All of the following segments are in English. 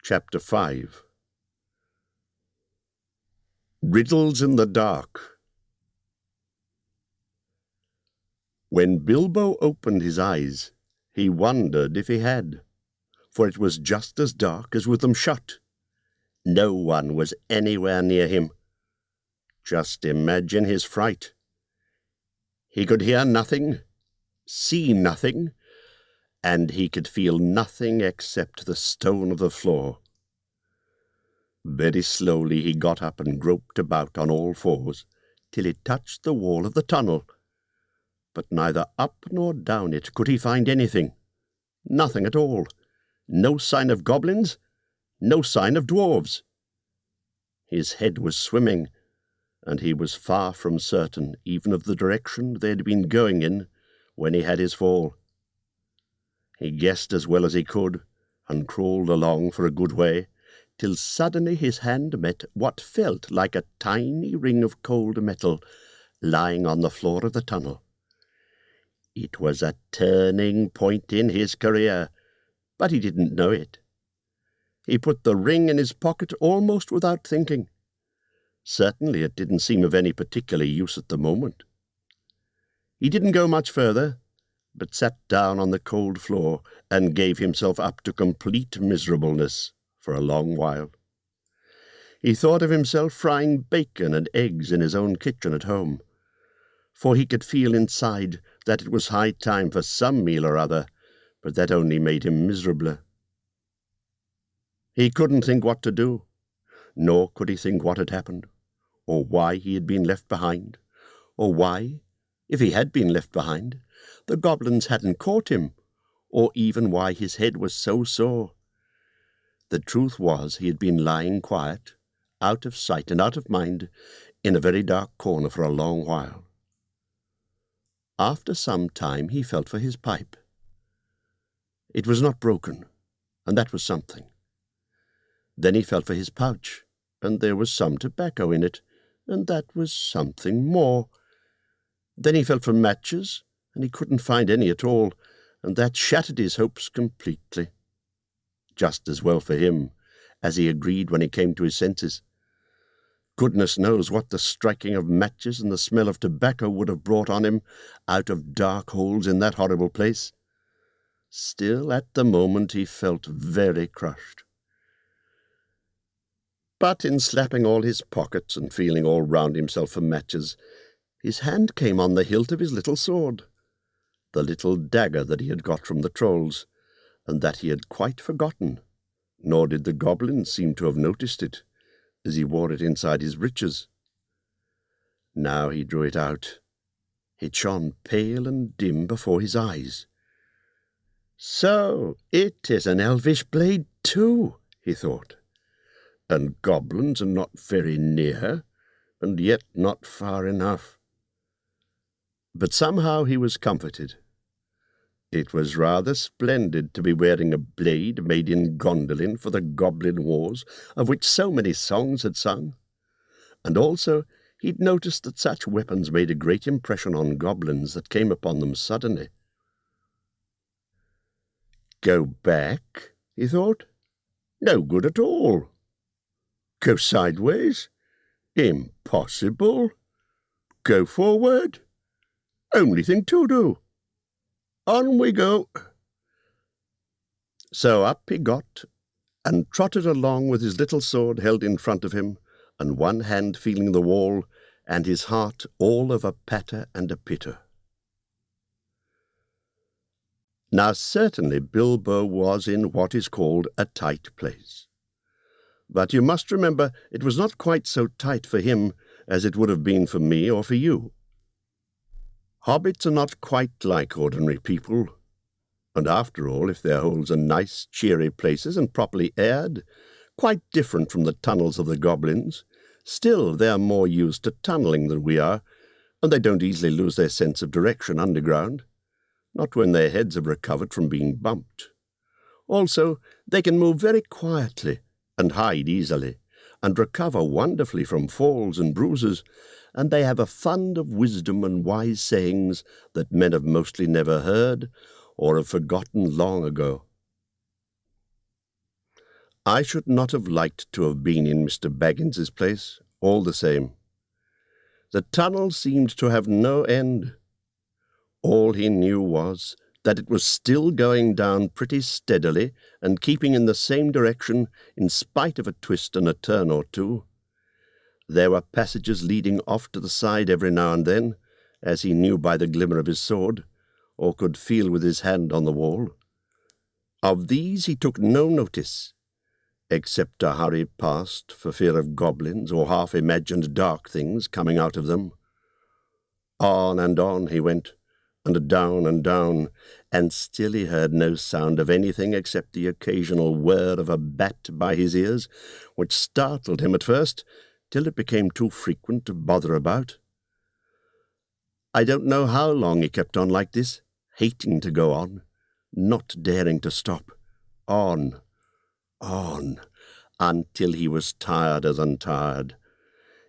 Chapter 5 Riddles in the Dark. When Bilbo opened his eyes, he wondered if he had, for it was just as dark as with them shut. No one was anywhere near him. Just imagine his fright. He could hear nothing, see nothing, and he could feel nothing except the stone of the floor. Very slowly he got up and groped about on all fours, till he touched the wall of the tunnel. But neither up nor down it could he find anything. Nothing at all. No sign of goblins, no sign of dwarves. His head was swimming, and he was far from certain even of the direction they had been going in when he had his fall. He guessed as well as he could, and crawled along for a good way, till suddenly his hand met what felt like a tiny ring of cold metal lying on the floor of the tunnel. It was a turning point in his career, but he didn't know it. He put the ring in his pocket almost without thinking. Certainly it didn't seem of any particular use at the moment. He didn't go much further, but sat down on the cold floor and gave himself up to complete miserableness for a long while. He thought of himself frying bacon and eggs in his own kitchen at home, for he could feel inside that it was high time for some meal or other, but that only made him miserabler. He couldn't think what to do, nor could he think what had happened, or why he had been left behind, or why, if he had been left behind, the goblins hadn't caught him, or even why his head was so sore. The truth was he had been lying quiet, out of sight and out of mind, in a very dark corner for a long while. After some time he felt for his pipe. It was not broken, and that was something. Then he felt for his pouch, and there was some tobacco in it, and that was something more. Then he felt for matches, and he couldn't find any at all, and that shattered his hopes completely. Just as well for him, as he agreed when he came to his senses. Goodness knows what the striking of matches and the smell of tobacco would have brought on him out of dark holes in that horrible place. Still, at the moment he felt very crushed. But in slapping all his pockets and feeling all round himself for matches, his hand came on the hilt of his little sword, the little dagger that he had got from the trolls, and that he had quite forgotten, nor did the goblins seem to have noticed it, as he wore it inside his breeches. Now he drew it out. It shone pale and dim before his eyes. So it is an elvish blade too, he thought, and goblins are not very near, and yet not far enough. But somehow he was comforted. It was rather splendid to be wearing a blade made in Gondolin for the goblin wars, of which so many songs had sung. And also he'd noticed that such weapons made a great impression on goblins that came upon them suddenly. Go back, he thought. No good at all. Go sideways? Impossible. Go forward? Only thing to do. On we go. So up he got, and trotted along with his little sword held in front of him, and one hand feeling the wall, and his heart all of a patter and a pitter. Now certainly Bilbo was in what is called a tight place. But you must remember it was not quite so tight for him as it would have been for me or for you. Hobbits are not quite like ordinary people, and after all, if their holes are nice, cheery places and properly aired, quite different from the tunnels of the goblins, still they are more used to tunnelling than we are, and they don't easily lose their sense of direction underground, not when their heads have recovered from being bumped. Also, they can move very quietly and hide easily, and recover wonderfully from falls and bruises, and they have a fund of wisdom and wise sayings that men have mostly never heard or have forgotten long ago. I should not have liked to have been in Mr. Baggins's place, all the same. The tunnel seemed to have no end. All he knew was that it was still going down pretty steadily and keeping in the same direction in spite of a twist and a turn or two. There were passages leading off to the side every now and then, as he knew by the glimmer of his sword, or could feel with his hand on the wall. Of these he took no notice, except to hurry past for fear of goblins or half-imagined dark things coming out of them. On and on he went, and down, and still he heard no sound of anything except the occasional whir of a bat by his ears, which startled him at first, till it became too frequent to bother about. I don't know how long he kept on like this, hating to go on, not daring to stop, on, until he was tireder than tired.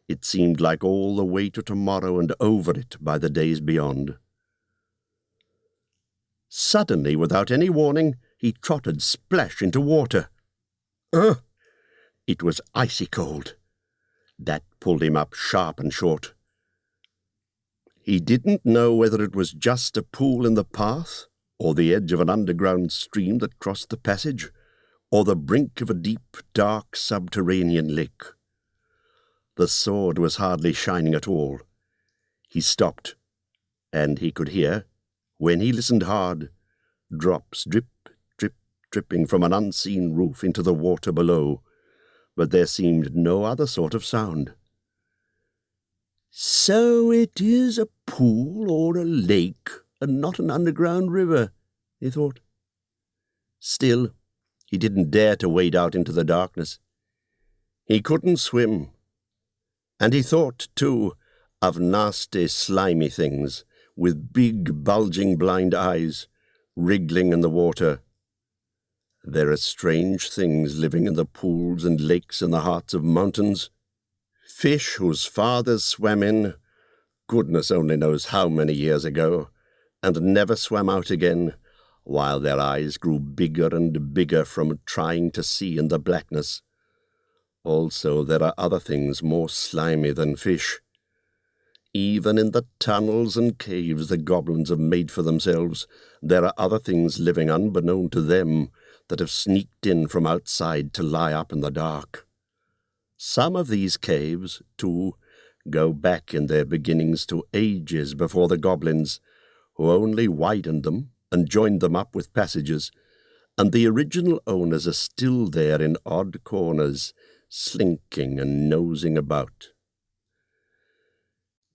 It seemed like all the way to tomorrow and over it by the days beyond. Suddenly, without any warning, he trotted splash into water. It was icy cold. That pulled him up sharp and short. He didn't know whether it was just a pool in the path, or the edge of an underground stream that crossed the passage, or the brink of a deep, dark subterranean lake. The sword was hardly shining at all. He stopped, and he could hear, when he listened hard, drops drip, drip, dripping from an unseen roof into the water below, but there seemed no other sort of sound. So it is a pool or a lake, and not an underground river, he thought. Still, he didn't dare to wade out into the darkness. He couldn't swim, and he thought, too, of nasty, slimy things, with big, bulging blind eyes, wriggling in the water. There are strange things living in the pools and lakes in the hearts of mountains. Fish whose fathers swam in, goodness only knows how many years ago, and never swam out again, while their eyes grew bigger and bigger from trying to see in the blackness. Also, there are other things more slimy than fish. Even in the tunnels and caves the goblins have made for themselves, there are other things living unbeknown to them that have sneaked in from outside to lie up in the dark. Some of these caves, too, go back in their beginnings to ages before the goblins, who only widened them and joined them up with passages, and the original owners are still there in odd corners, slinking and nosing about.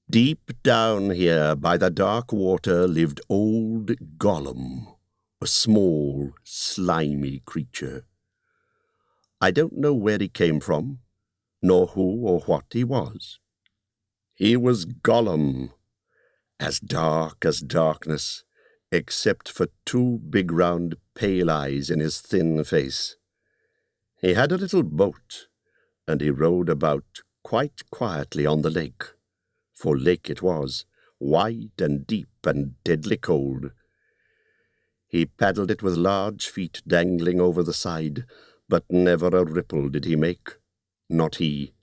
Deep down here by the dark water lived old Gollum, a small, slimy creature. I don't know where he came from, nor who or what he was. He was Gollum, as dark as darkness, except for two big round pale eyes in his thin face. He had a little boat, and he rowed about quite quietly on the lake, for lake it was, wide and deep and deadly cold. He paddled it with large feet dangling over the side, but never a ripple did he make, not he.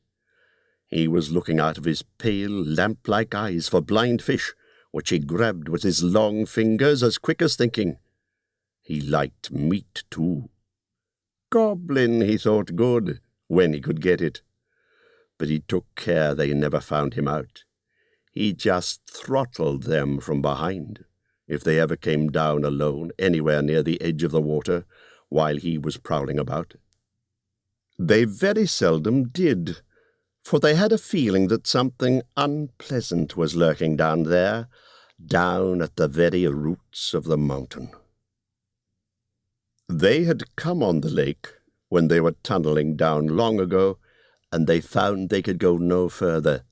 He was looking out of his pale, lamp-like eyes for blind fish, which he grabbed with his long fingers as quick as thinking. He liked meat, too. Goblin, he thought good, when he could get it. But he took care they never found him out. He just throttled them from behind, if they ever came down alone anywhere near the edge of the water while he was prowling about. They very seldom did, for they had a feeling that something unpleasant was lurking down there, down at the very roots of the mountain. They had come on the lake when they were tunneling down long ago, and they found they could go no further.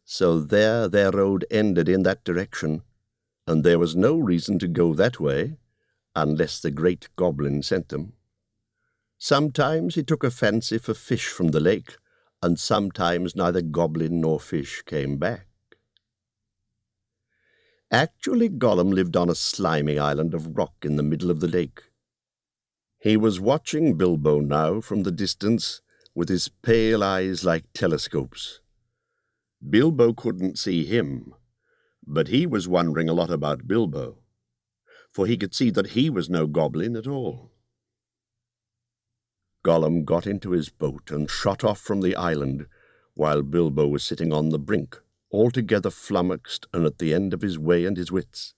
So there their road ended in that direction, and there was no reason to go that way, unless the great goblin sent them. Sometimes he took a fancy for fish from the lake, and sometimes neither goblin nor fish came back. Actually, Gollum lived on a slimy island of rock in the middle of the lake. He was watching Bilbo now from the distance, with his pale eyes like telescopes. Bilbo couldn't see him, but he was wondering a lot about Bilbo, for he could see that he was no goblin at all. Gollum got into his boat and shot off from the island, while Bilbo was sitting on the brink, altogether flummoxed and at the end of his way and his wits.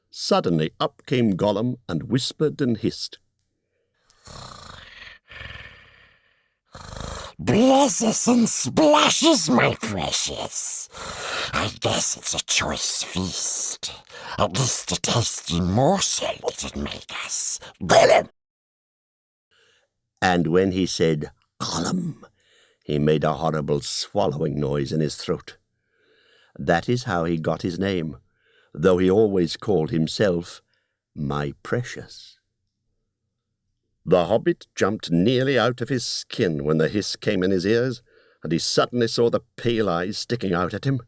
Suddenly up came Gollum and whispered and hissed. Blazes and splashes, my precious. I guess it's a choice feast. At least a tasty morsel it'd make us. Gollum! And when he said, Gollum, he made a horrible swallowing noise in his throat. That is how he got his name, though he always called himself my precious. The hobbit jumped nearly out of his skin when the hiss came in his ears, and he suddenly saw the pale eyes sticking out at him.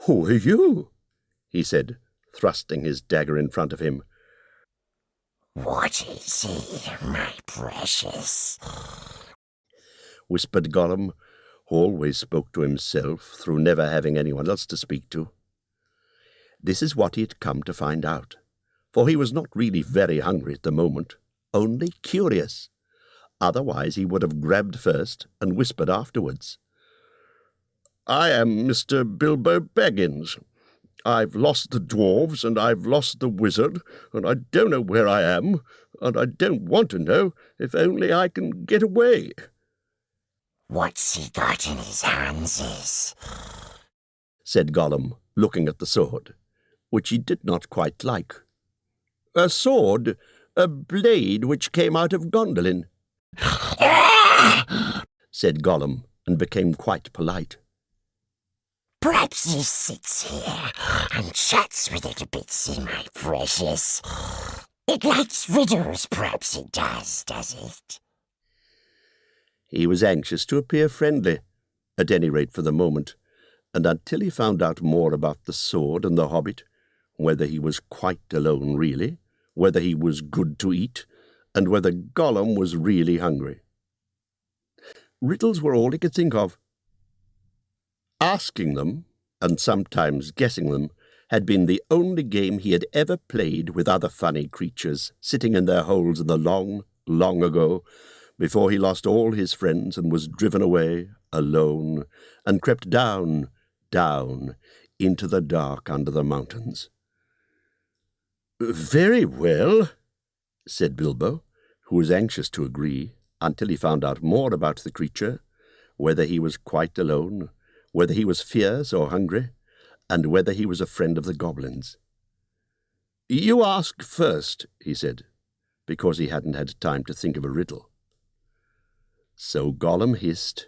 Who are you? He said, thrusting his dagger in front of him. What is he, my precious? Whispered Gollum, who always spoke to himself through never having anyone else to speak to. This is what he had come to find out, for he was not really very hungry at the moment, only curious. Otherwise he would have grabbed first and whispered afterwards. I am Mr. Bilbo Baggins. I've lost the dwarves, and I've lost the wizard, and I don't know where I am, and I don't want to know, if only I can get away. What's he got in his hands? Said Gollum, looking at the sword, which he did not quite like. A sword, a blade which came out of Gondolin, said Gollum, and became quite polite. Perhaps he sits here and chats with it a bit, see, my precious. It likes riddles, perhaps it does it? He was anxious to appear friendly, at any rate for the moment, and until he found out more about the sword and the hobbit, whether he was quite alone really, whether he was good to eat, and whether Gollum was really hungry. Riddles were all he could think of. Asking them, and sometimes guessing them, had been the only game he had ever played with other funny creatures sitting in their holes in the long, long ago, before he lost all his friends and was driven away, alone, and crept down, down, into the dark under the mountains. Very well, said Bilbo, who was anxious to agree, until he found out more about the creature, whether he was quite alone, whether he was fierce or hungry, and whether he was a friend of the goblins. You ask first, he said, because he hadn't had time to think of a riddle. So Gollum hissed,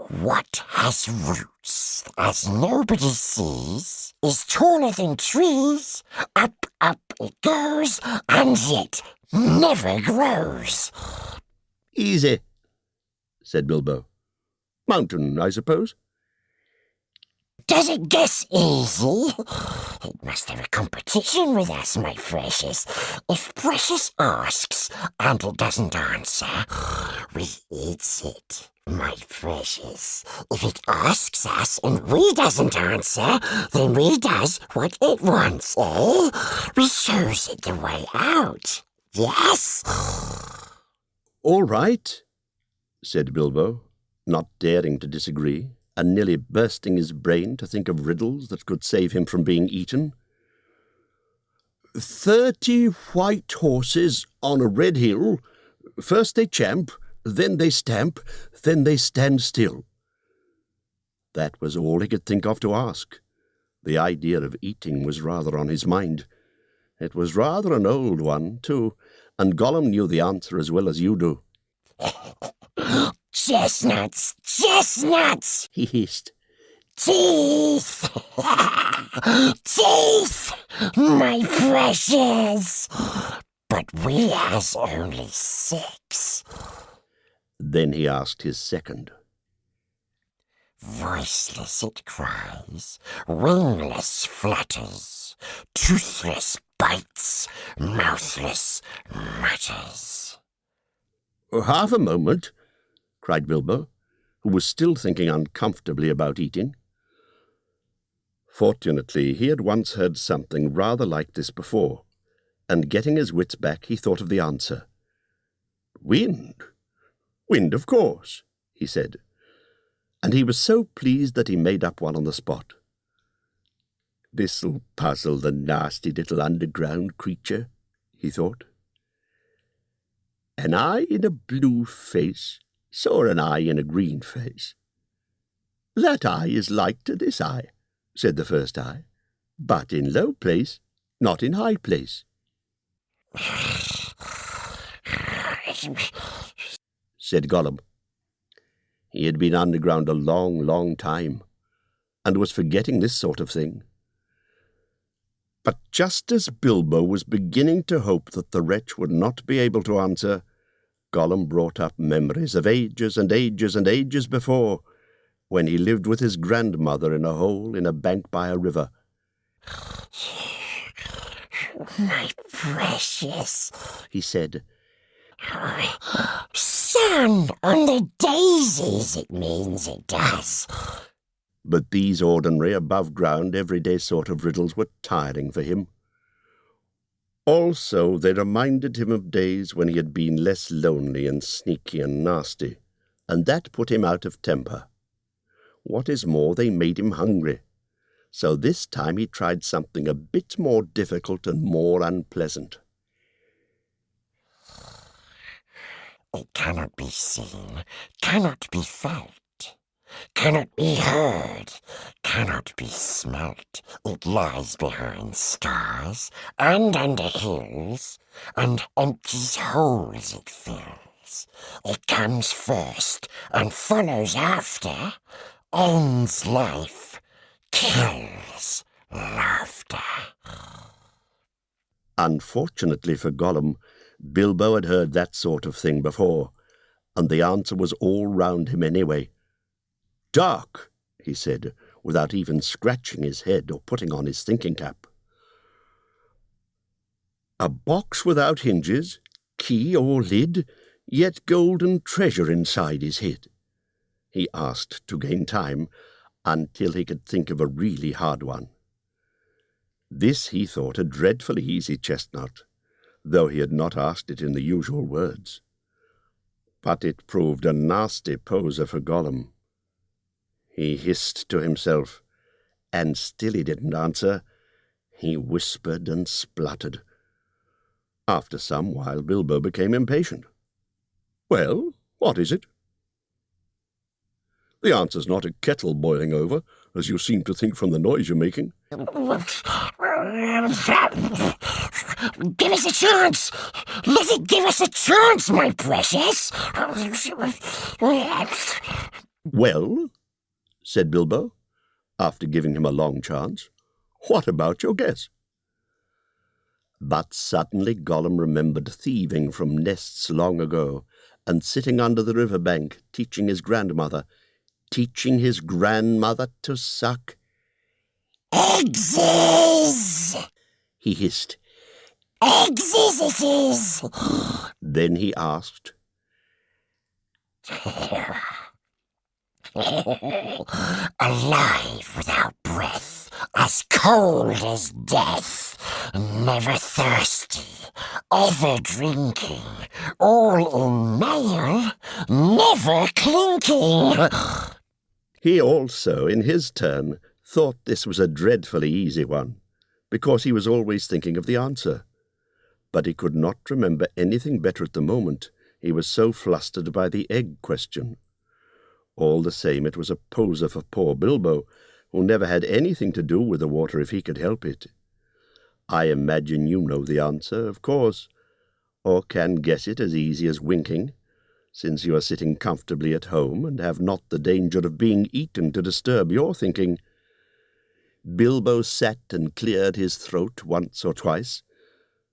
What has roots, as nobody sees, is taller than trees, up, up it goes, and yet never grows. Easy, said Bilbo. Mountain, I suppose. Does it guess easy? It must have a competition with us, my precious. If Precious asks and it doesn't answer, we eats it, my precious. If it asks us and we doesn't answer, then we does what it wants, eh? We shows it the way out. Yes? All right, said Bilbo, not daring to disagree, and nearly bursting his brain to think of riddles that could save him from being eaten. 30 white horses on a red hill. First they champ, then they stamp, then they stand still. That was all he could think of to ask. The idea of eating was rather on his mind. It was rather an old one, too, and Gollum knew the answer as well as you do. Chestnuts, chestnuts, he hissed. Teeth! Teeth! My precious! But we has only 6. Then he asked his second. Voiceless it cries, wingless flutters, toothless bites mouthless matters. Half a moment, cried Bilbo, who was still thinking uncomfortably about eating. Fortunately, he had once heard something rather like this before, and getting his wits back, he thought of the answer. Wind? Wind, of course, he said, and he was so pleased that he made up one on the spot. This'll puzzle the nasty little underground creature, he thought. An eye in a blue face saw an eye in a green face. That eye is like to this eye, said the first eye, but in low place, not in high place. Said Gollum. He had been underground a long, long time, and was forgetting this sort of thing. But just as Bilbo was beginning to hope that the wretch would not be able to answer, Gollum brought up memories of ages and ages and ages before, when he lived with his grandmother in a hole in a bank by a river. My precious, he said. Sun on the daisies, it means it does. But these ordinary, above-ground, everyday sort of riddles were tiring for him. Also, they reminded him of days when he had been less lonely and sneaky and nasty, and that put him out of temper. What is more, they made him hungry. So this time he tried something a bit more difficult and more unpleasant. It cannot be seen, cannot be felt, cannot be heard, cannot be smelt. It lies behind stars and under hills, and empties holes it fills. It comes first and follows after, ends life, kills laughter. Unfortunately for Gollum, Bilbo had heard that sort of thing before, and the answer was all round him anyway. Dark, he said, without even scratching his head or putting on his thinking cap. A box without hinges, key or lid, yet golden treasure inside is hid, he asked to gain time, until he could think of a really hard one. This he thought a dreadfully easy chestnut, though he had not asked it in the usual words. But it proved a nasty poser for Gollum. He hissed to himself, and still he didn't answer. He whispered and spluttered. After some while, Bilbo became impatient. Well, what is it? The answer's not a kettle boiling over, as you seem to think from the noise you're making. Give us a chance! Let it give us a chance, my precious! Well, said Bilbo, after giving him a long chance, what about your guess? But suddenly Gollum remembered thieving from nests long ago, and sitting under the river bank, teaching his grandmother to suck. Eggs! He hissed. Eggs it is! Then he asked, Alive without breath, as cold as death, never thirsty, ever drinking, all in mail, never clinking. He also, in his turn, thought this was a dreadfully easy one, because he was always thinking of the answer. But he could not remember anything better at the moment. He was so flustered by the egg question. All the same, it was a poser for poor Bilbo, who never had anything to do with the water if he could help it. I imagine you know the answer, of course, or can guess it as easy as winking, since you are sitting comfortably at home and have not the danger of being eaten to disturb your thinking. Bilbo sat and cleared his throat once or twice,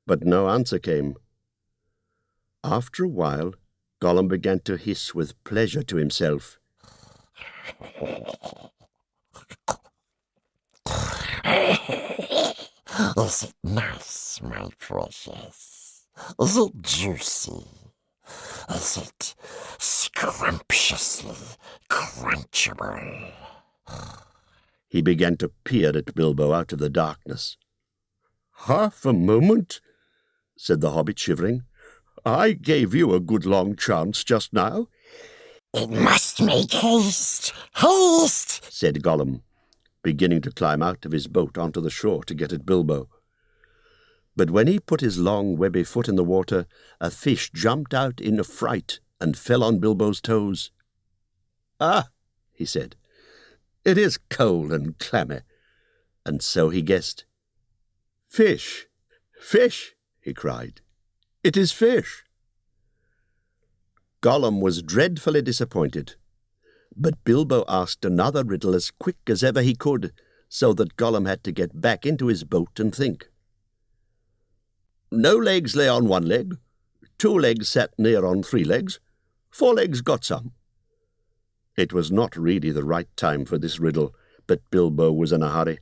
but no answer came. After a while, Gollum began to hiss with pleasure to himself. Is it nice, my precious? Is it juicy? Is it scrumptiously crunchable? He began to peer at Bilbo out of the darkness. "Half a moment," said the Hobbit, shivering. "I gave you a good long chance just now." "It must make haste! Haste!" said Gollum, beginning to climb out of his boat onto the shore to get at Bilbo. But when he put his long, webby foot in the water, a fish jumped out in a fright and fell on Bilbo's toes. "Ah," he said, "it is cold and clammy." And so he guessed. "Fish! Fish!" he cried. "It is fish!" Gollum was dreadfully disappointed, but Bilbo asked another riddle as quick as ever he could, so that Gollum had to get back into his boat and think. "No legs lay on one leg, 2 legs sat near on 3 legs, 4 legs got some." It was not really the right time for this riddle, but Bilbo was in a hurry.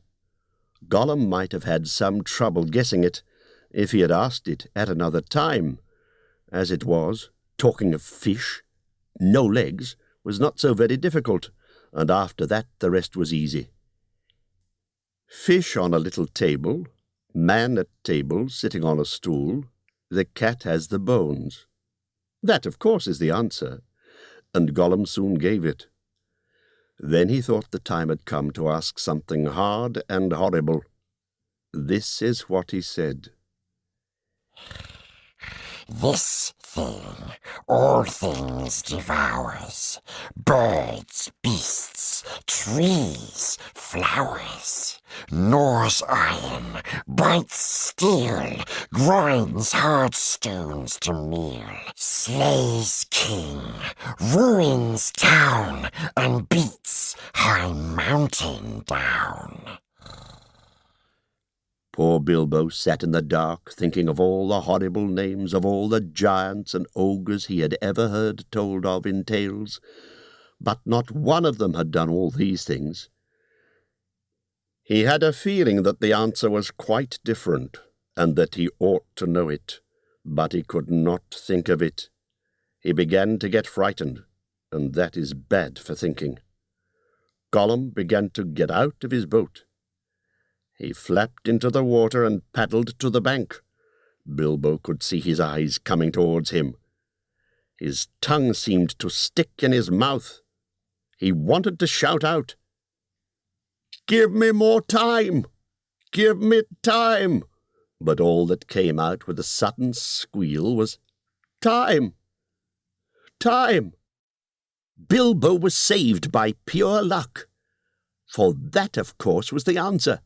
Gollum might have had some trouble guessing it if he had asked it at another time. As it was, talking of fish, no legs, was not so very difficult, and after that the rest was easy. Fish on a little table, man at table sitting on a stool, the cat has the bones. That, of course, is the answer, and Gollum soon gave it. Then he thought the time had come to ask something hard and horrible. This is what he said. "This thing all things devours, birds, beasts, trees, flowers, gnaws iron, bites steel, grinds hard stones to meal, slays king, ruins town, and beats high mountain down." Poor Bilbo sat in the dark, thinking of all the horrible names of all the giants and ogres he had ever heard told of in tales, but not one of them had done all these things. He had a feeling that the answer was quite different, and that he ought to know it, but he could not think of it. He began to get frightened, and that is bad for thinking. Gollum began to get out of his boat. He flapped into the water and paddled to the bank. Bilbo could see his eyes coming towards him. His tongue seemed to stick in his mouth. He wanted to shout out, "Give me more time! Give me time!" But all that came out with a sudden squeal was, "Time! Time!" Bilbo was saved by pure luck, for that, of course, was the answer.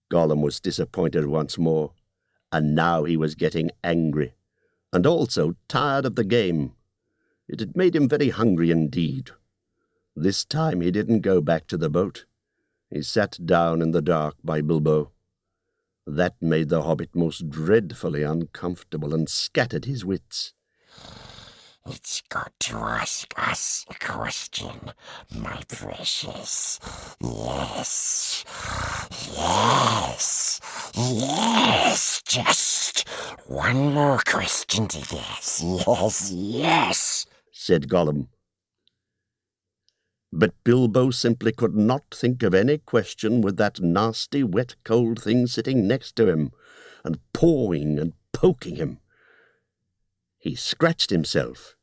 Gollum was disappointed once more, and now he was getting angry, and also tired of the game. It had made him very hungry indeed. This time he didn't go back to the boat. He sat down in the dark by Bilbo. That made the Hobbit most dreadfully uncomfortable and scattered his wits. "It's got to ask us a question, my precious. Yes, yes, yes. Just one more question to guess. Yes, yes," said Gollum. But Bilbo simply could not think of any question with that nasty, wet, cold thing sitting next to him, and pawing and poking him. He scratched himself.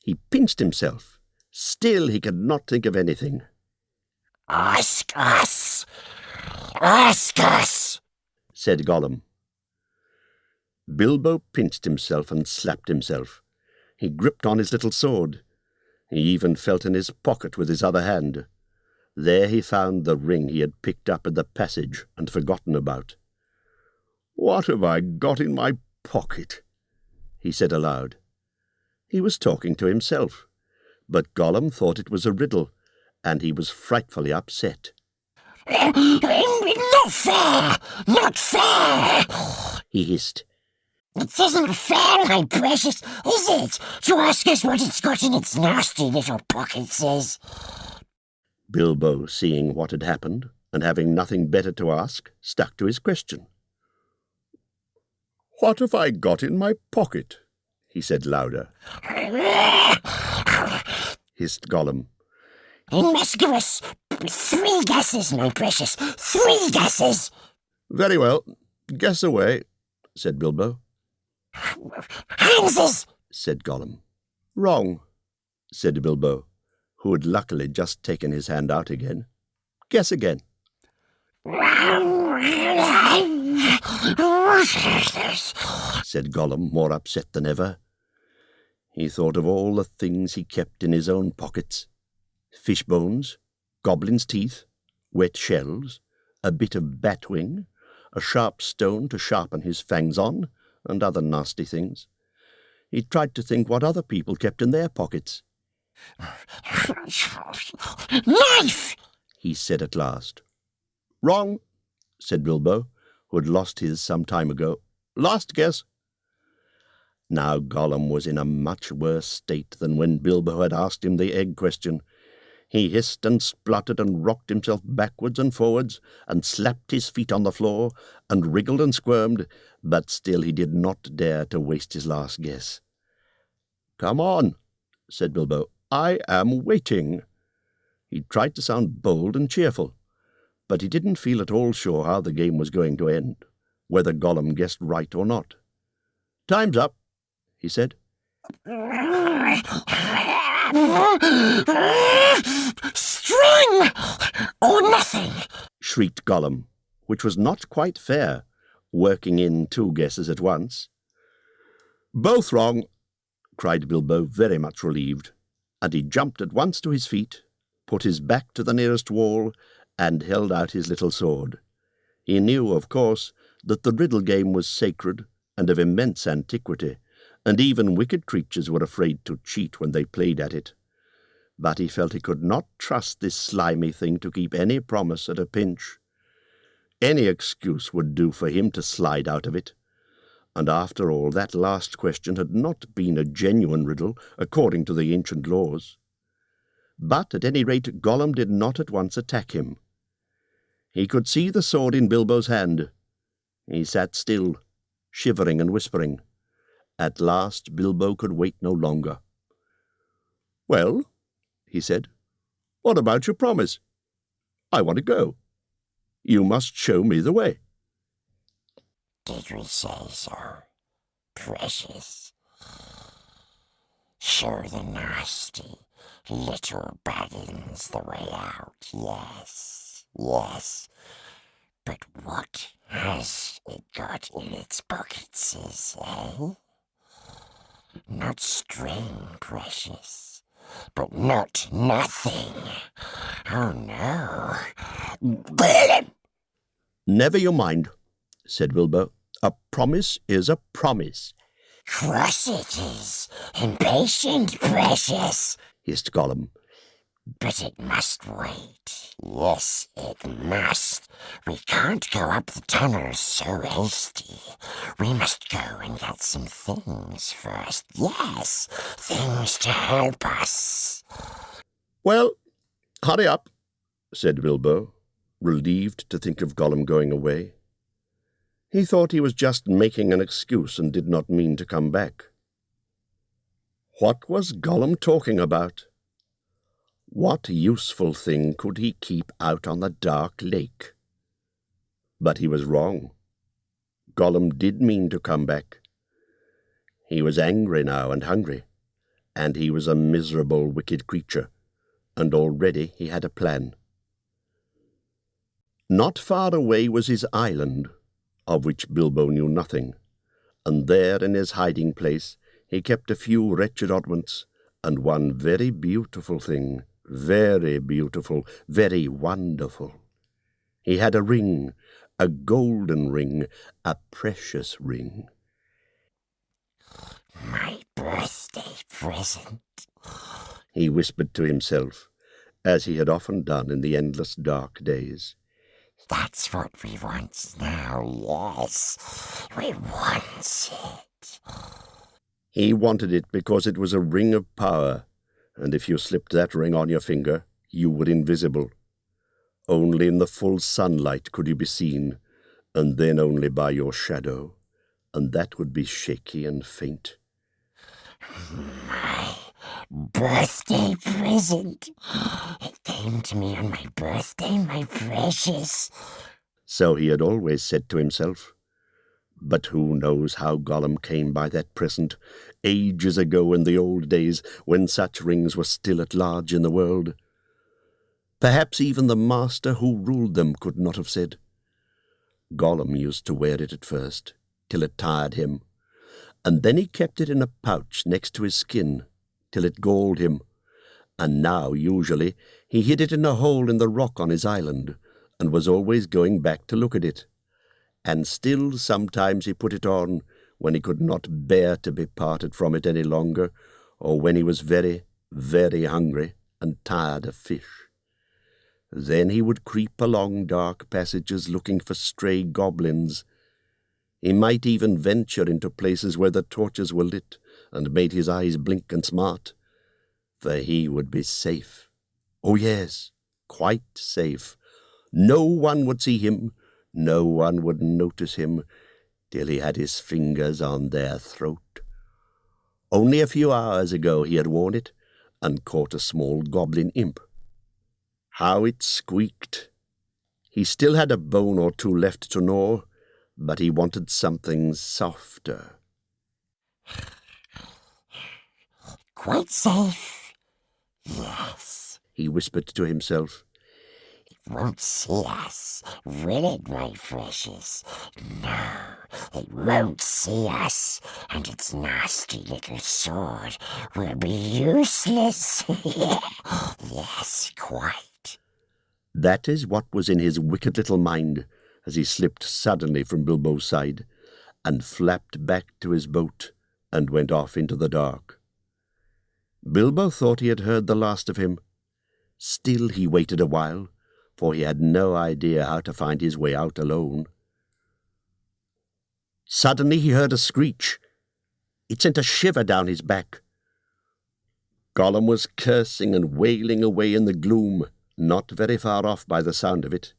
He pinched himself. Still he could not think of anything. "Ask us! Ask us!" said Gollum. Bilbo pinched himself and slapped himself. He gripped on his little sword. He even felt in his pocket with his other hand. There he found the ring he had picked up in the passage and forgotten about. "What have I got in my pocket?" he said aloud. He was talking to himself, but Gollum thought it was a riddle, and he was frightfully upset. "Not fair! Not fair!" he hissed. "It isn't fair, my precious, is it, to ask us what it's got in its nasty little pockets?" Bilbo, seeing what had happened, and having nothing better to ask, stuck to his question. "What have I got in my pocket?" he said louder. Hissed Gollum. You must give us 3 guesses, my precious. 3 guesses. "Very well, guess away," said Bilbo. Hanses, said Gollum. "Wrong," said Bilbo, who had luckily just taken his hand out again. "Guess again." said Gollum, more upset than ever. He thought of all the things he kept in his own pockets. Fish bones, goblins' teeth, wet shells, a bit of bat-wing, a sharp stone to sharpen his fangs on, and other nasty things. He tried to think what other people kept in their pockets. Knife! he said at last. "Wrong," said Bilbo, who had lost his some time ago. "Last guess." Now Gollum was in a much worse state than when Bilbo had asked him the egg question. He hissed and spluttered and rocked himself backwards and forwards, and slapped his feet on the floor, and wriggled and squirmed, but still he did not dare to waste his last guess. "Come on," said Bilbo. "I am waiting." He tried to sound bold and cheerful, but he didn't feel at all sure how the game was going to end, whether Gollum guessed right or not. "Time's up," he said. String or nothing, shrieked Gollum, which was not quite fair, working in 2 guesses at once. "Both wrong," cried Bilbo, very much relieved, and he jumped at once to his feet, put his back to the nearest wall, and held out his little sword. He knew, of course, that the riddle game was sacred and of immense antiquity, and even wicked creatures were afraid to cheat when they played at it. But he felt he could not trust this slimy thing to keep any promise at a pinch. Any excuse would do for him to slide out of it. And after all, that last question had not been a genuine riddle, according to the ancient laws. But at any rate, Gollum did not at once attack him. He could see the sword in Bilbo's hand. He sat still, shivering and whispering. At last Bilbo could wait no longer. "Well," he said, "what about your promise? I want to go. You must show me the way." Did we say so, precious? Show the nasty little baggins the way out, yes, yes. But what has it got in its pockets, eh? Not string, precious, but not nothing. Oh, no. "Never you mind," said Bilbo. "A promise is a promise." "Cross it is, impatient, precious," hissed Gollum. "but it must wait. Yes, it must. We can't go up the tunnels so hasty. We must go and get some things first. Yes, things to help us." "Well, hurry up," said Bilbo, relieved to think of Gollum going away. He thought he was just making an excuse and did not mean to come back. What was Gollum talking about? What useful thing could he keep out on the dark lake? But he was wrong. Gollum did mean to come back. He was angry now and hungry, and he was a miserable, wicked creature, and already he had a plan. Not far away was his island, of which Bilbo knew nothing, and there in his hiding place he kept a few wretched oddments, and one very beautiful thing, very beautiful, very wonderful. He had a ring, a golden ring, a precious ring. "My birthday present," he whispered to himself, as he had often done in the endless dark days. "That's what we want now, yes. We want it." He wanted it because it was a ring of power, and if you slipped that ring on your finger, you were invisible. Only in the full sunlight could you be seen, and then only by your shadow. and that would be shaky and faint. My birthday present. It came to me on my birthday, my precious. So he had always said to himself. But who knows how Gollum came by that present, ages ago in the old days when such rings were still at large in the world. Perhaps even the master who ruled them could not have said. Gollum used to wear it at first, till it tired him, and then he kept it in a pouch next to his skin, till it galled him, and now, usually, he hid it in a hole in the rock on his island, and was always going back to look at it. And still sometimes he put it on when he could not bear to be parted from it any longer, or when he was very, very hungry and tired of fish. Then he would creep along dark passages looking for stray goblins. He might even venture into places where the torches were lit and made his eyes blink and smart, for he would be safe. Oh yes, quite safe. No one would see him, no one would notice him, till he had his fingers on their throat. Only a few hours ago he had worn it, and caught a small goblin imp. How it squeaked! He still had a bone or two left to gnaw, but he wanted something softer. Quite safe. Yes. He whispered to himself. It won't see us. Will it, my precious? No, it won't see us, and its nasty little sword will be useless. Yes, quite. That is what was in his wicked little mind as he slipped suddenly from Bilbo's side and flapped back to his boat and went off into the dark. Bilbo thought he had heard the last of him. Still he waited a while, for he had no idea how to find his way out alone. Suddenly he heard a screech. It sent a shiver down his back. Gollum was cursing and wailing away in the gloom, not very far off by the sound of it.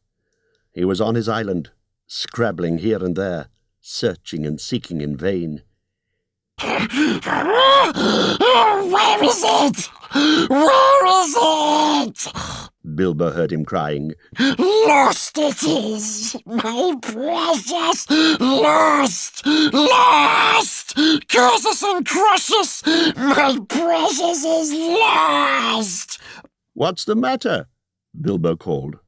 He was on his island, scrabbling here and there, searching and seeking in vain. Where is it? Where is it? Bilbo heard him crying. Lost it is, my precious! Lost! Lost! Curses and crushes! My precious is lost! What's the matter? Bilbo called.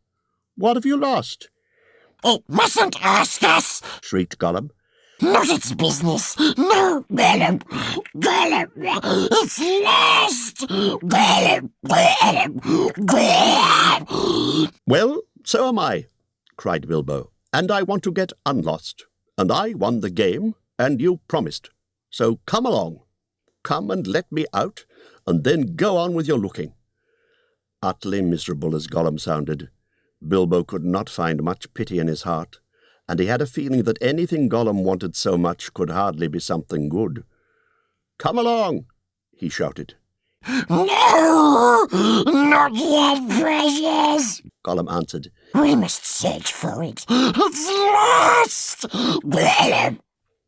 What have you lost? It mustn't ask us! Shrieked Gollum. Not its business. No, Gollum. Gollum. It's lost. Gollum. Gollum. Gollum. Well, so am I, cried Bilbo, and I want to get unlost. And I won the game, and you promised. So come along. Come and let me out, and then go on with your looking. Utterly miserable as Gollum sounded, Bilbo could not find much pity in his heart, and he had a feeling that anything Gollum wanted so much could hardly be something good. Come along, he shouted. No, not yet, precious, Gollum answered. We must search for it. It's lost. Gollum.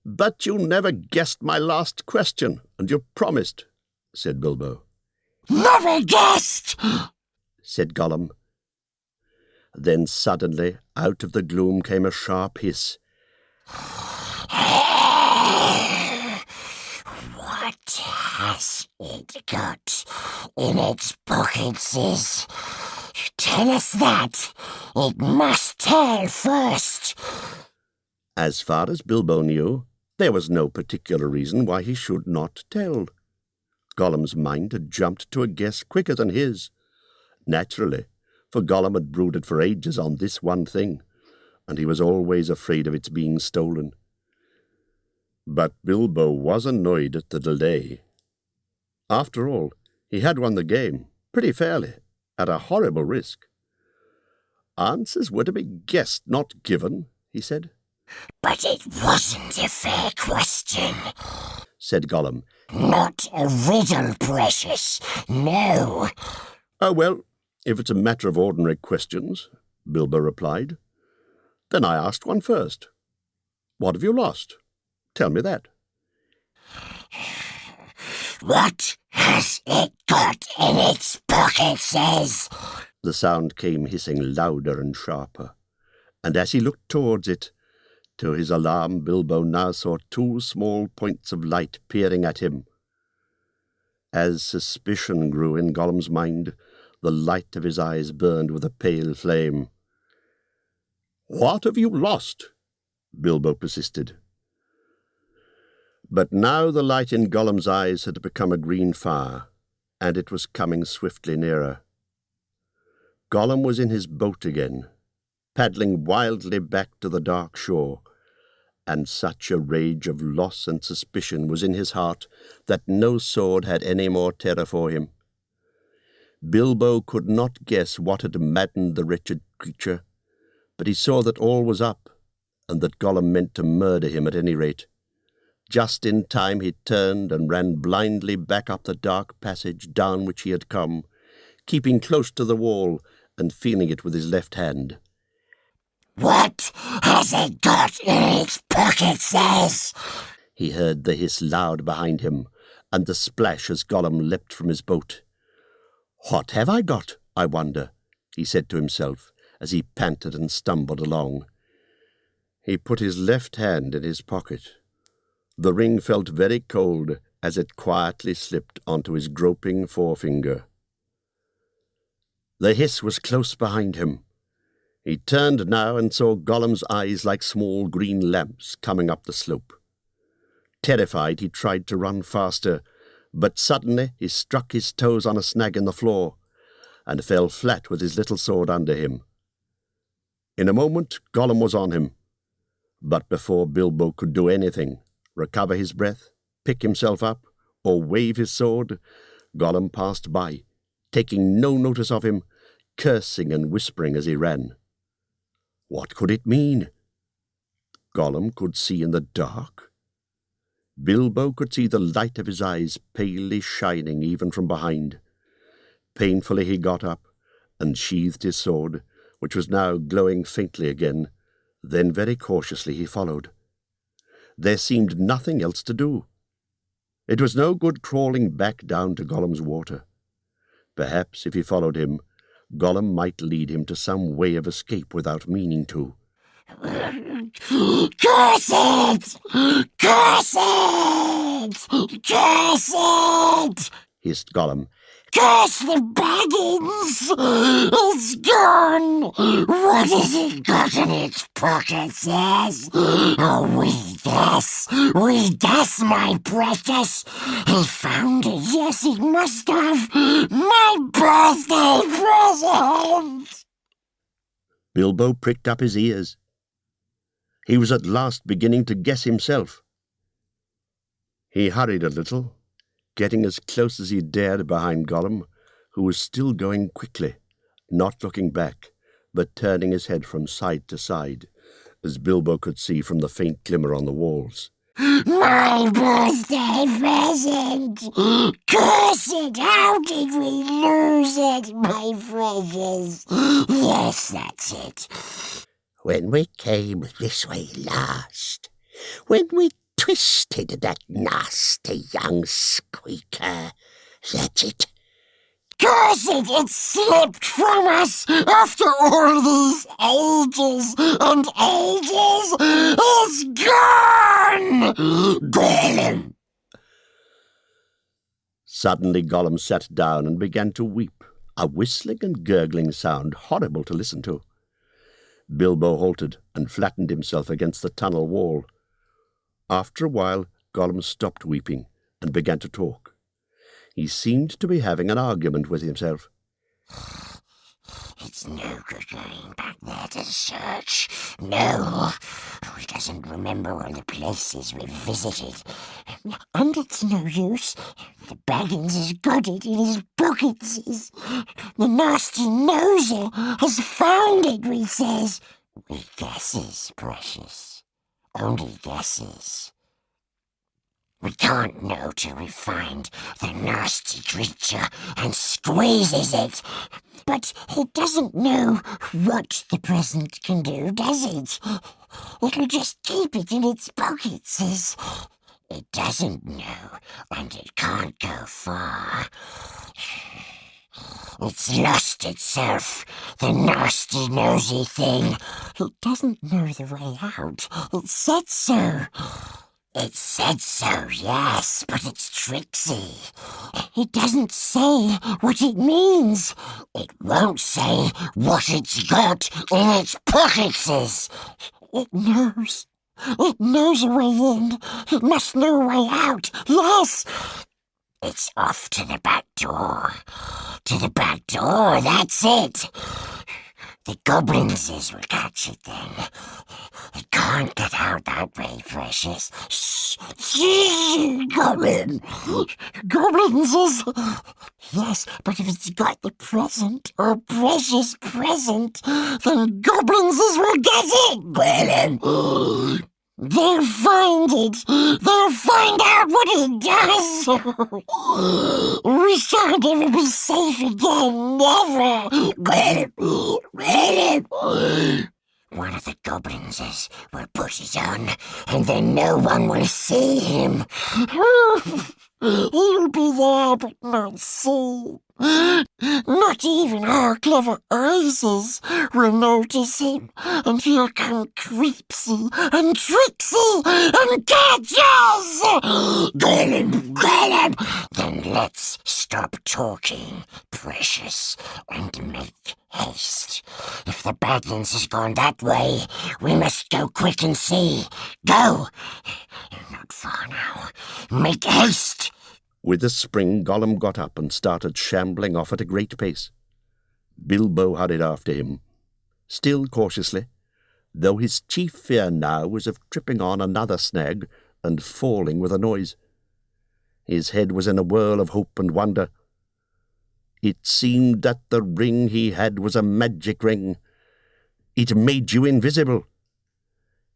But you never guessed my last question, and you promised, said Bilbo. Never guessed, said Gollum. Then suddenly, out of the gloom came a sharp hiss. What has it got in its pockets? Tell us that. It must tell first. As far as Bilbo knew, there was no particular reason why he should not tell. Gollum's mind had jumped to a guess quicker than his. Naturally, for Gollum had brooded for ages on this one thing, and he was always afraid of its being stolen. But Bilbo was annoyed at the delay. After all, he had won the game, pretty fairly, at a horrible risk. Answers were to be guessed, not given, he said. But it wasn't a fair question, said Gollum. Not a riddle, precious, no. Oh, well, if it's a matter of ordinary questions, Bilbo replied. Then I asked one first. What have you lost? Tell me that. What has it got in its pocket, says? The sound came hissing louder and sharper, and as he looked towards it, to his alarm Bilbo now saw two small points of light peering at him. As suspicion grew in Gollum's mind, the light of his eyes burned with a pale flame. "What have you lost?" Bilbo persisted. But now the light in Gollum's eyes had become a green fire, and it was coming swiftly nearer. Gollum was in his boat again, paddling wildly back to the dark shore, and such a rage of loss and suspicion was in his heart that no sword had any more terror for him. Bilbo could not guess what had maddened the wretched creature, but he saw that all was up, and that Gollum meant to murder him at any rate. Just in time he turned and ran blindly back up the dark passage down which he had come, keeping close to the wall and feeling it with his left hand. "What has it got in its pocket, says?" He heard the hiss loud behind him, and the splash as Gollum leapt from his boat. "What have I got, I wonder?" he said to himself, as he panted and stumbled along. He put his left hand in his pocket. The ring felt very cold as it quietly slipped onto his groping forefinger. The hiss was close behind him. He turned now and saw Gollum's eyes like small green lamps coming up the slope. Terrified, he tried to run faster, but suddenly he struck his toes on a snag in the floor and fell flat with his little sword under him. In a moment Gollum was on him, but before Bilbo could do anything, recover his breath, pick himself up, or wave his sword, Gollum passed by, taking no notice of him, cursing and whispering as he ran. What could it mean? Gollum could see in the dark. Bilbo could see the light of his eyes palely shining even from behind. Painfully he got up and sheathed his sword, which was now glowing faintly again. Then very cautiously he followed. There seemed nothing else to do. It was no good crawling back down to Gollum's water. Perhaps if he followed him, Gollum might lead him to some way of escape without meaning to. "Curse it! Curse it! Curse it!" hissed Gollum. "Curse the Baggins! It's gone! What has it got in its pocket, says? Oh, we guess, my precious! He found it, yes, he must have! My birthday present!" Bilbo pricked up his ears. He was at last beginning to guess himself. He hurried a little, getting as close as he dared behind Gollum, who was still going quickly, not looking back, but turning his head from side to side, as Bilbo could see from the faint glimmer on the walls. "My birthday present! Curse it! How did we lose it, my precious? Yes, that's it. When we came this way last, when we twisted that nasty young squeaker, that's it. Curse it! It slipped from us after all these ages and ages! It's gone! Gollum!" Suddenly Gollum sat down and began to weep, a whistling and gurgling sound horrible to listen to. Bilbo halted and flattened himself against the tunnel wall. After a while, Gollum stopped weeping and began to talk. He seemed to be having an argument with himself. "It's no good going back there to search. No, he doesn't remember all the places we've visited. And it's no use. The Baggins has got it in his pockets. The nasty noser has found it, we says. We guesses, precious. Only guesses. We can't know till we find the nasty creature and squeezes it. But he doesn't know what the present can do, does it? It'll just keep it in its pockets. It doesn't know, and it can't go far. It's lost itself, the nasty, nosy thing. It doesn't know the way out. It said so. It said so, yes, but it's tricksy. It doesn't say what it means. It won't say what it's got in its pockets. It knows. It knows a way in. It must know a way out. Yes! It's off to the back door. To the back door, that's it. The goblins will catch it then. It can't get out that way, precious. Shh, goblin. Goblins. Yes, but if it's got the present, or precious present, then goblins will get it, Gollum. They'll find it. They'll find out what it does. We shan't ever be safe again. Never. One of the goblins will put it on, and then no one will see him. He'll be there, but not see. Not even our clever eyes will notice him, and he'll come creepsy and tricksy and catch us! Gollum! Then let's stop talking, precious, and make haste. If the Badlands has gone that way, we must go quick and see. Go! Not far now. Make haste! With a spring, Gollum got up and started shambling off at a great pace. Bilbo hurried after him, still cautiously, though his chief fear now was of tripping on another snag and falling with a noise. His head was in a whirl of hope and wonder. It seemed that the ring he had was a magic ring. It made you invisible.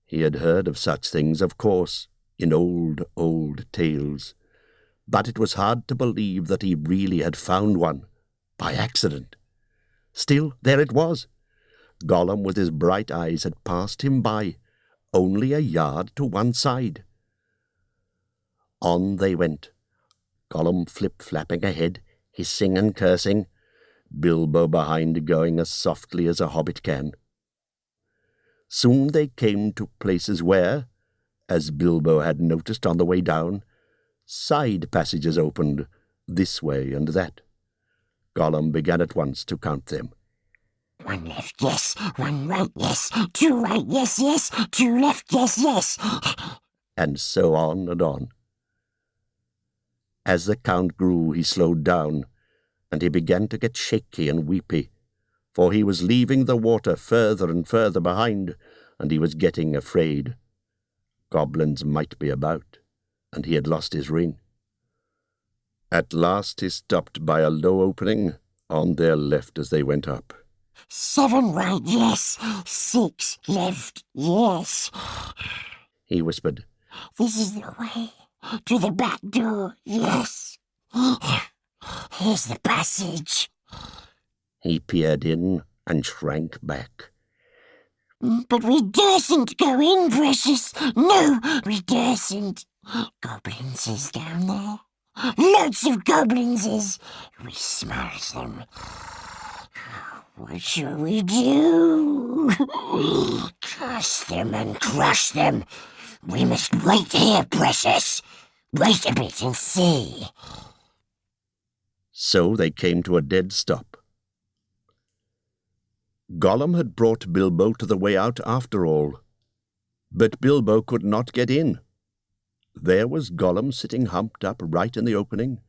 He had heard of such things, of course, in old tales. But it was hard to believe that he really had found one, by accident. Still, there it was. Gollum with his bright eyes had passed him by, only a yard to one side. On they went, Gollum flip-flapping ahead, hissing and cursing, Bilbo behind going as softly as a hobbit can. Soon they came to places where, as Bilbo had noticed on the way down, side passages opened, this way and that. Gollum began at once to count them. 1 left, yes. 1 right, yes. 2 right, yes. 2 left, yes. And so on and on. As the count grew, he slowed down, and he began to get shaky and weepy, for he was leaving the water further and further behind, and he was getting afraid. Goblins might be about, and he had lost his ring. At last he stopped by a low opening on their left as they went up. 7 right, yes. 6 left, yes. He whispered. This is the way to the back door, yes. Here's the passage. He peered in and shrank back. But we dursn't go in, precious. No, we dursn't. Goblins is down there. Lots of goblins is. We smells them. What shall we do? Curse them and crush them. We must wait here, precious. Wait a bit and see. So they came to a dead stop. Gollum had brought Bilbo to the way out after all, but Bilbo could not get in. There was Gollum sitting humped up right in the opening,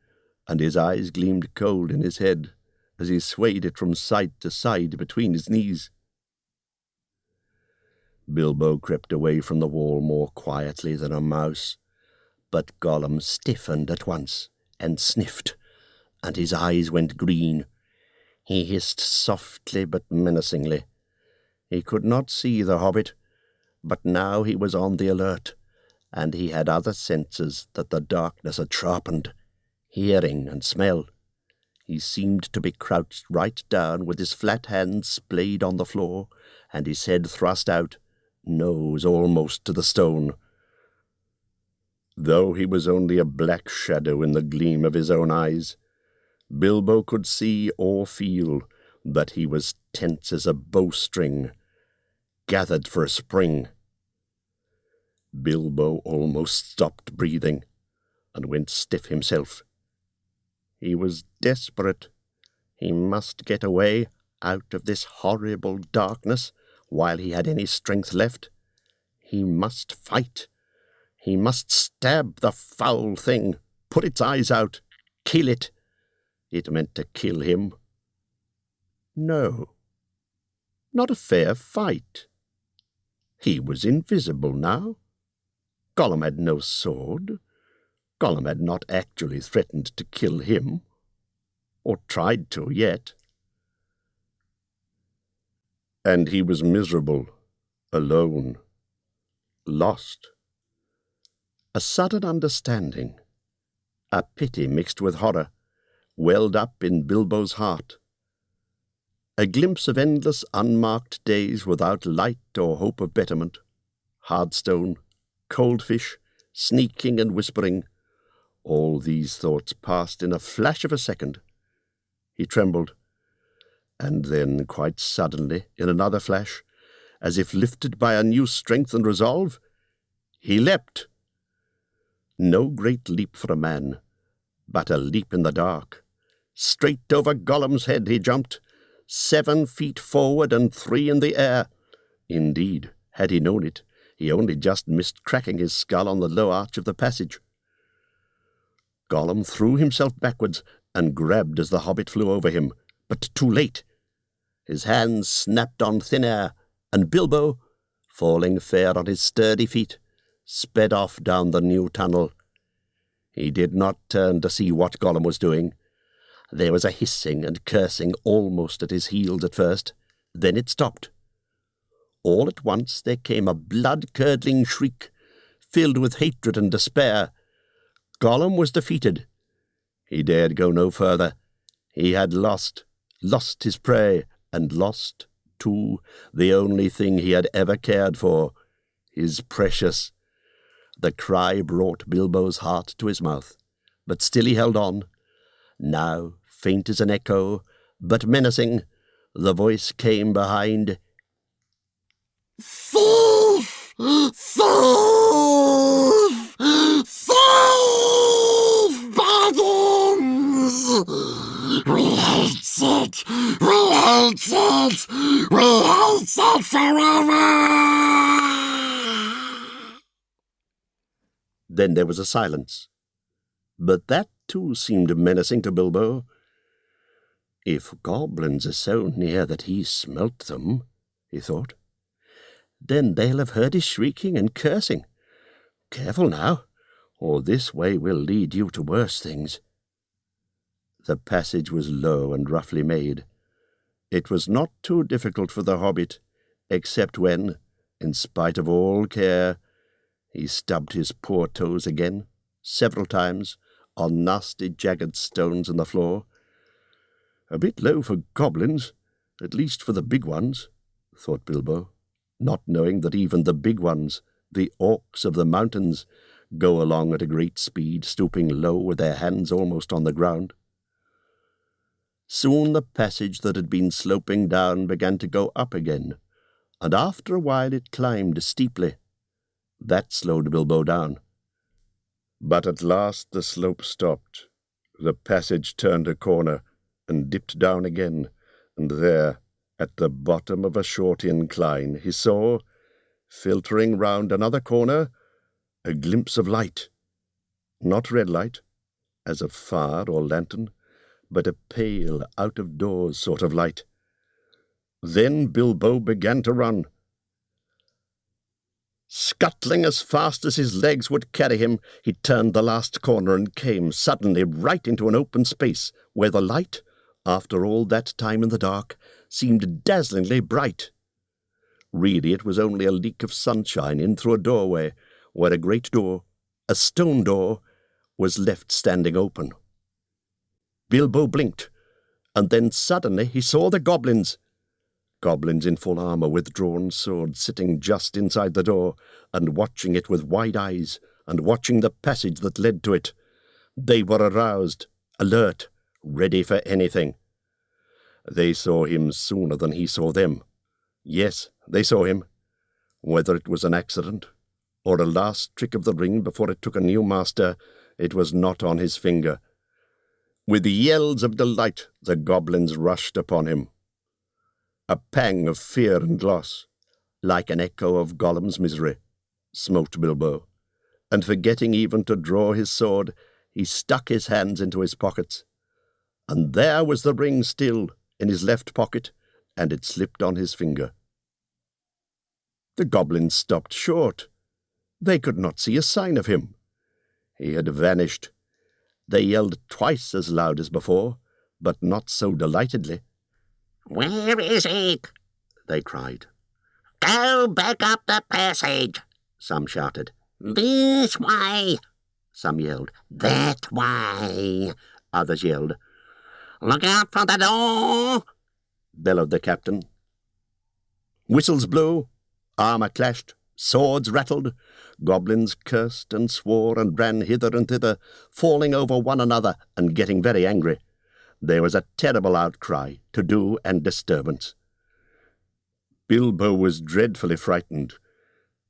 and his eyes gleamed cold in his head as he swayed it from side to side between his knees. Bilbo crept away from the wall more quietly than a mouse, but Gollum stiffened at once and sniffed, and his eyes went green. He hissed softly but menacingly. He could not see the hobbit, but now he was on the alert, and he had other senses that the darkness had sharpened, hearing and smell. He seemed to be crouched right down, with his flat hands splayed on the floor, and his head thrust out, nose almost to the stone. Though he was only a black shadow in the gleam of his own eyes, Bilbo could see or feel that he was tense as a bowstring, gathered for a spring. Bilbo almost stopped breathing, and went stiff himself. He was desperate. He must get away out of this horrible darkness while he had any strength left. He must fight. He must stab the foul thing, put its eyes out, kill it. It meant to kill him. No, not a fair fight. He was invisible now. Gollum had no sword. Gollum had not actually threatened to kill him, or tried to yet. And he was miserable, alone, lost. A sudden understanding, a pity mixed with horror, welled up in Bilbo's heart. A glimpse of endless unmarked days without light or hope of betterment, hard stone, cold fish, sneaking and whispering, all these thoughts passed in a flash of a second. He trembled, and then, quite suddenly, in another flash, as if lifted by a new strength and resolve, he leapt. No great leap for a man, but a leap in the dark. Straight over Gollum's head he jumped, 7 feet forward and 3 in the air. Indeed, had he known it, he only just missed cracking his skull on the low arch of the passage. Gollum threw himself backwards and grabbed as the hobbit flew over him, but too late. His hands snapped on thin air, and Bilbo, falling fair on his sturdy feet, sped off down the new tunnel. He did not turn to see what Gollum was doing. There was a hissing and cursing almost at his heels at first. Then it stopped. All at once there came a blood-curdling shriek, filled with hatred and despair. Gollum was defeated. He dared go no further. He had lost his prey, and lost, too, the only thing he had ever cared for, his precious. The cry brought Bilbo's heart to his mouth, but still he held on. Now, faint as an echo, but menacing, the voice came behind. Thief! Thief! Thief! Baggins! We hate it! We hate it! We hate it forever! Then there was a silence. But that too seemed menacing to Bilbo. If goblins are so near that he smelt them, he thought, then they'll have heard his shrieking and cursing. Careful now, or this way will lead you to worse things. The passage was low and roughly made. It was not too difficult for the hobbit, except when, in spite of all care, he stubbed his poor toes again, several times, on nasty jagged stones in the floor. A bit low for goblins, at least for the big ones, thought Bilbo, not knowing that even the big ones, the orcs of the mountains, go along at a great speed, stooping low with their hands almost on the ground. Soon the passage that had been sloping down began to go up again, and after a while it climbed steeply. That slowed Bilbo down. But at last the slope stopped. The passage turned a corner and dipped down again, and there, at the bottom of a short incline, he saw, filtering round another corner, a glimpse of light. Not red light, as of fire or lantern, but a pale, out-of-doors sort of light. Then Bilbo began to run. Scuttling as fast as his legs would carry him, he turned the last corner and came suddenly right into an open space where the light, after all that time in the dark, seemed dazzlingly bright. Really, it was only a leak of sunshine in through a doorway, where a great door, a stone door, was left standing open. Bilbo blinked, and then suddenly he saw the goblins. Goblins in full armour with drawn swords sitting just inside the door and watching it with wide eyes and watching the passage that led to it. They were aroused, alert, ready for anything. They saw him sooner than he saw them. Yes, they saw him. Whether it was an accident or a last trick of the ring before it took a new master, it was not on his finger. With yells of delight, the goblins rushed upon him. A pang of fear and loss, like an echo of Gollum's misery, smote Bilbo, and forgetting even to draw his sword, he stuck his hands into his pockets. And there was the ring still in his left pocket, and it slipped on his finger. The goblins stopped short. They could not see a sign of him. He had vanished. They yelled twice as loud as before, but not so delightedly. "Where is it?" they cried. "Go back up the passage," some shouted. "This way," some yelled. "That way," others yelled. "Look out for the door," bellowed the captain. Whistles blew, armour clashed, swords rattled, goblins cursed and swore and ran hither and thither, falling over one another and getting very angry. There was a terrible outcry, to-do and disturbance. Bilbo was dreadfully frightened,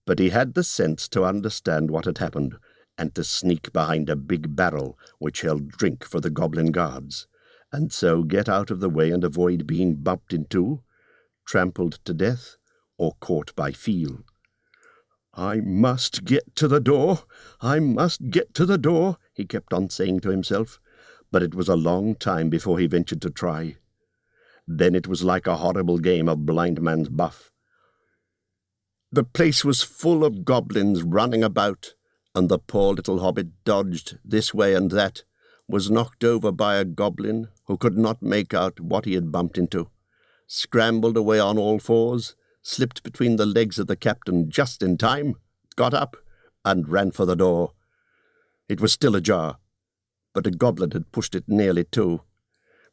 but he had the sense to understand what had happened and to sneak behind a big barrel which held drink for the goblin guards, and so get out of the way and avoid being bumped into, trampled to death, or caught by feel. "I must get to the door, I must get to the door," he kept on saying to himself, but it was a long time before he ventured to try. Then it was like a horrible game of blind man's buff. The place was full of goblins running about, and the poor little hobbit dodged this way and that, was knocked over by a goblin who could not make out what he had bumped into, scrambled away on all fours, slipped between the legs of the captain just in time, got up, and ran for the door. It was still ajar, but a goblin had pushed it nearly to.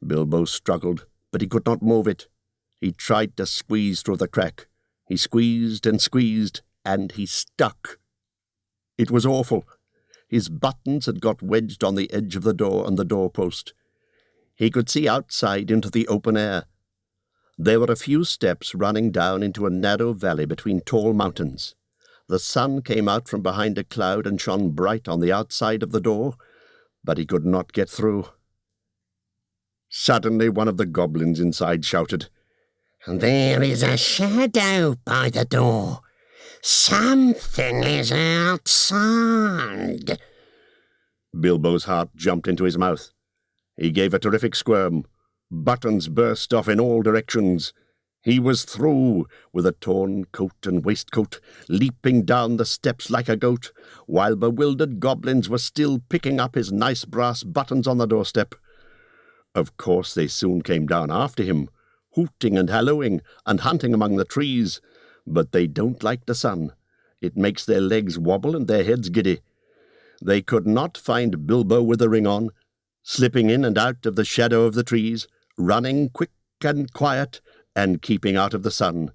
Bilbo struggled, but he could not move it. He tried to squeeze through the crack. He squeezed, and he stuck. It was awful. His buttons had got wedged on the edge of the door and the doorpost. He could see outside into the open air. There were a few steps running down into a narrow valley between tall mountains. The sun came out from behind a cloud and shone bright on the outside of the door, but he could not get through. Suddenly one of the goblins inside shouted, "There is a shadow by the door. Something is outside." Bilbo's heart jumped into his mouth. He gave a terrific squirm. Buttons burst off in all directions. He was through, with a torn coat and waistcoat, leaping down the steps like a goat, while bewildered goblins were still picking up his nice brass buttons on the doorstep. Of course they soon came down after him, hooting and hallooing and hunting among the trees, but they don't like the sun. It makes their legs wobble and their heads giddy. They could not find Bilbo with the ring on, slipping in and out of the shadow of the trees, running quick and quiet, and keeping out of the sun.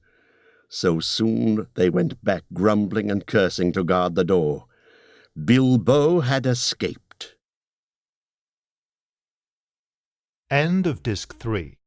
So soon they went back grumbling and cursing to guard the door. Bilbo had escaped. End of Disc 3.